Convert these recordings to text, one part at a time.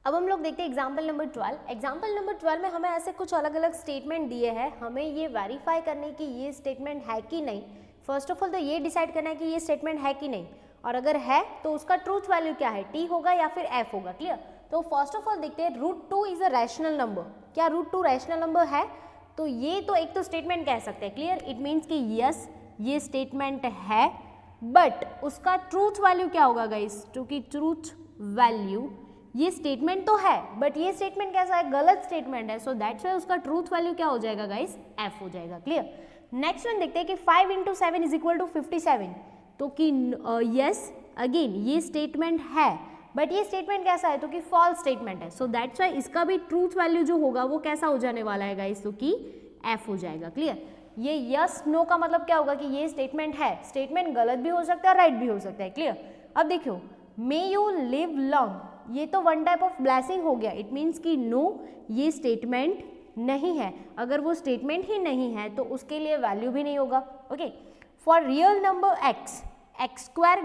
अब हम लोग देखते हैं एग्जाम्पल नंबर 12। एग्जाम्पल नंबर 12 में हमें ऐसे कुछ अलग अलग स्टेटमेंट दिए हैं, हमें ये वेरीफाई करने की ये स्टेटमेंट है कि नहीं। फर्स्ट ऑफ ऑल तो ये डिसाइड करना है कि ये स्टेटमेंट है कि नहीं, और अगर है तो उसका ट्रूथ वैल्यू क्या है, टी होगा या फिर एफ होगा। क्लियर। तो फर्स्ट ऑफ ऑल देखते हैं √2 इज अ रैशनल नंबर। क्या √2 रैशनल नंबर है? तो ये तो एक तो स्टेटमेंट कह सकते हैं। क्लियर। इट मीन्स कि यस ये स्टेटमेंट है, बट उसका ट्रूथ वैल्यू क्या होगा गाइस? क्योंकि ट्रूथ वैल्यू ये स्टेटमेंट तो है, बट ये स्टेटमेंट कैसा है? गलत स्टेटमेंट है। सो दैट्स व्हाई उसका ट्रूथ वैल्यू क्या हो जाएगा गाइस? एफ हो जाएगा। क्लियर। नेक्स्ट वन देखते हैं कि 5 × 7 = 57। तो कि यस अगेन ये स्टेटमेंट है, बट ये स्टेटमेंट कैसा है? तो कि फॉल्स स्टेटमेंट है। सो दैट्स व्हाई इसका भी ट्रूथ वैल्यू जो होगा वो कैसा हो जाने वाला है गाइस? तो कि एफ हो जाएगा। क्लियर। ये यस नो का मतलब क्या होगा? कि ये स्टेटमेंट है, स्टेटमेंट गलत भी हो सकता है, राइट भी हो सकता है। क्लियर। अब देखियो, मे यू लिव लॉन्ग, ये तो वन टाइप ऑफ ब्लेसिंग हो गया। इट मीन्स कि नो ये स्टेटमेंट नहीं है। अगर वो स्टेटमेंट ही नहीं है तो उसके लिए वैल्यू भी नहीं होगा। Okay. For real number x x²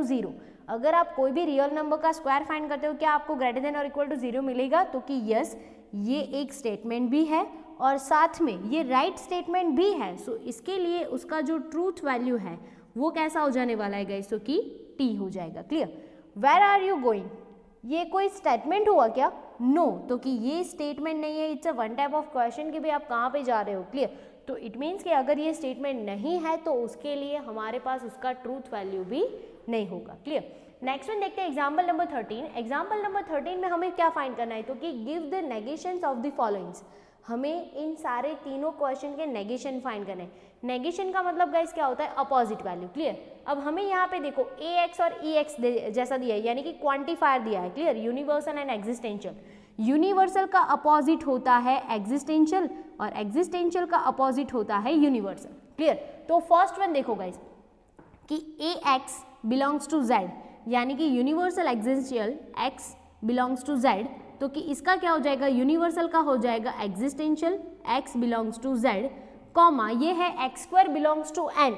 > 0, अगर आप कोई भी रियल नंबर का स्क्वायर फाइंड करते हो, क्या आपको > 0 मिलेगा? तो कि यस ये एक स्टेटमेंट भी है और साथ में ये राइट स्टेटमेंट भी है। सो इसके लिए उसका जो ट्रूथ वैल्यू है वो कैसा हो जाने वाला है गाइस? तो कि टी हो जाएगा। Clear. Where are you going, ये कोई स्टेटमेंट हुआ क्या? नो। तो कि ये स्टेटमेंट नहीं है, it's a one type of question कि भाई आप कहाँ पे जा रहे हो। क्लियर। तो इट मीन्स कि अगर ये स्टेटमेंट नहीं है तो उसके लिए हमारे पास उसका ट्रूथ वैल्यू भी नहीं होगा। क्लियर। नेक्स्ट वन देखते हैं एग्जाम्पल नंबर 13। एग्जाम्पल नंबर 13 में हमें क्या फाइंड करना है? तो कि give the negations of the followings, हमें इन सारे तीनों क्वेश्चन के नेगेशन फाइंड करने हैं। नेगेशन का मतलब गाइस क्या होता है? Opposite value. क्लियर। अब हमें यहाँ पे देखो ax और ex जैसा दिया है, यानी कि क्वांटिफायर दिया है। Clear. Universal and existential, universal का अपोजिट होता है एग्जिस्टेंशियल और एग्जिस्टेंशियल का अपोजिट होता है यूनिवर्सल। क्लियर। तो फर्स्ट वन देखो गाइस कि ax बिलोंग्स टू z, यानी कि universal existential x belongs to z, तो कि इसका क्या हो जाएगा? यूनिवर्सल का हो जाएगा existential x belongs to z, comma ये है x² बिलोंग्स टू n।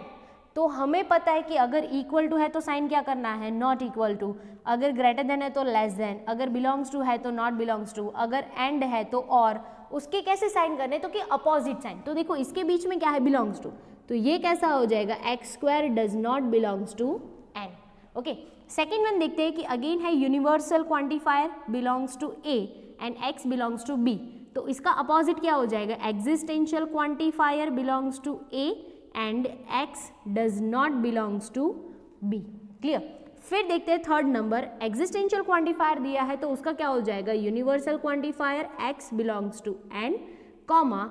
तो हमें पता है कि अगर इक्वल टू है तो साइन क्या करना है? नॉट इक्वल टू, अगर ग्रेटर देन है तो लेस देन, अगर बिलोंग्स टू है तो नॉट बिलोंग्स टू, अगर एंड है तो और, उसके कैसे साइन करने? तो कि अपोजिट साइन। तो देखो इसके बीच में क्या है? बिलोंग्स टू, तो ये कैसा हो जाएगा? x² does not belongs to n। Okay. Second one देखते हैं कि अगेन है universal quantifier belongs to a and x belongs to b, तो इसका अपोजिट क्या हो जाएगा? Existential quantifier belongs to a and x does not belongs to b। Clear. फिर देखते हैं थर्ड नंबर, एग्जिस्टेंशियल क्वांटिफायर दिया है तो उसका क्या हो जाएगा? Universal quantifier x belongs to n, comma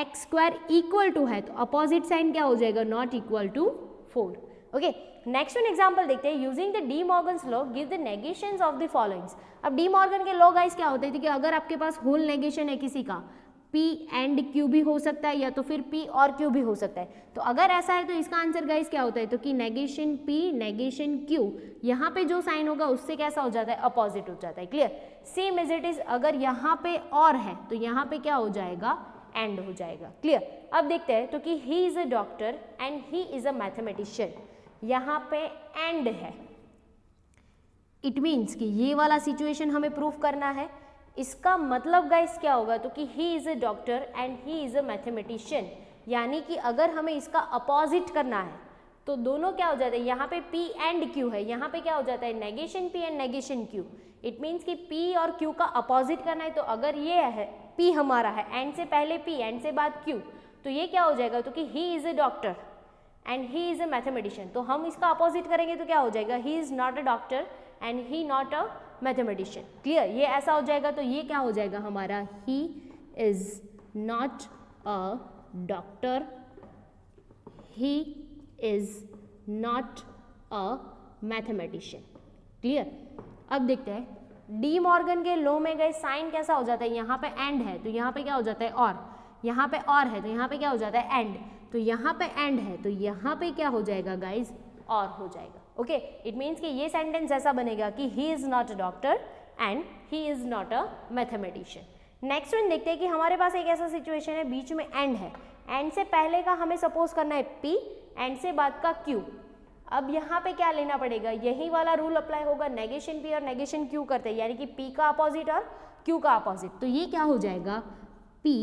x² equal to है तो अपोजिट साइन क्या हो जाएगा? Not equal to 4। Okay. Next one example देखते हैं। Using the De Morgan's law give the negations of the followings. अब डी मॉर्गन के law guys क्या होते थे कि अगर आपके पास होल नेगेशन है किसी का, P एंड Q भी हो सकता है या तो फिर P और Q भी हो सकता है, तो अगर ऐसा है तो इसका आंसर गाइस क्या होता है? तो कि नेगेशन P नेगेशन Q, यहाँ पे जो साइन होगा उससे कैसा हो जाता है? अपोजिट हो जाता है। Clear. Same as it is, अगर यहाँ पे और है तो यहाँ पे क्या हो जाएगा? एंड हो जाएगा। क्लियर। अब देखते हैं तो कि he is a doctor and he is a mathematician, यहाँ पे एंड है, इट मीन्स कि ये वाला सिचुएशन हमें प्रूफ करना है। इसका मतलब गाइस क्या होगा? तो कि he is a doctor and he is a mathematician, यानी कि अगर हमें इसका अपोजिट करना है तो दोनों क्या हो जाता है? यहाँ पे P एंड Q है, यहाँ पे क्या हो जाता है? Negation P and negation Q। It means कि P और Q का अपोजिट करना है, तो अगर ये है P हमारा है, एंड से पहले P एंड से बाद Q, तो ये क्या हो जाएगा? तो कि he is a doctor and he is a mathematician, तो हम इसका अपोजिट करेंगे तो क्या हो जाएगा? He is not a doctor and he not a mathematician. Clear. ये ऐसा हो जाएगा तो ये क्या हो जाएगा हमारा? He is not a doctor, he is not a mathematician. Clear. अब देखते हैं डी मॉर्गन के लॉ में गए साइन कैसा हो जाता है? यहाँ पे एंड है तो यहाँ पे क्या हो जाता है? और, यहाँ पे और है तो यहाँ पे क्या हो जाता है? एंड, तो यहाँ पे एंड है तो यहाँ पे क्या हो जाएगा गाइज? और हो जाएगा। ओके। इट मीन्स कि ये सेंटेंस ऐसा बनेगा कि he is not a doctor and he is not a mathematician. Next one देखते हैं कि हमारे पास एक ऐसा सिचुएशन है, बीच में एंड है, एंड से पहले का हमें सपोज करना है P, एंड से बाद का Q। अब यहाँ पे क्या लेना पड़ेगा, यही वाला रूल अप्लाई होगा, नेगेशन P और नेगेशन Q करते हैं, यानी कि P का अपोजिट और Q का अपोजिट। तो ये क्या हो जाएगा, P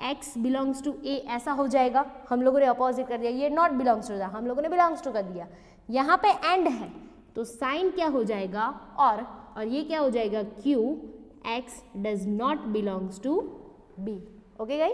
x belongs to A ऐसा हो जाएगा। हम लोगों ने अपोजिट कर दिया, ये नॉट बिलोंग्स टू था, हम लोगों ने बिलोंग्स टू कर दिया। यहाँ पे एंड है तो साइन क्या हो जाएगा और ये क्या हो जाएगा, Q x does not belongs to B। Okay guys.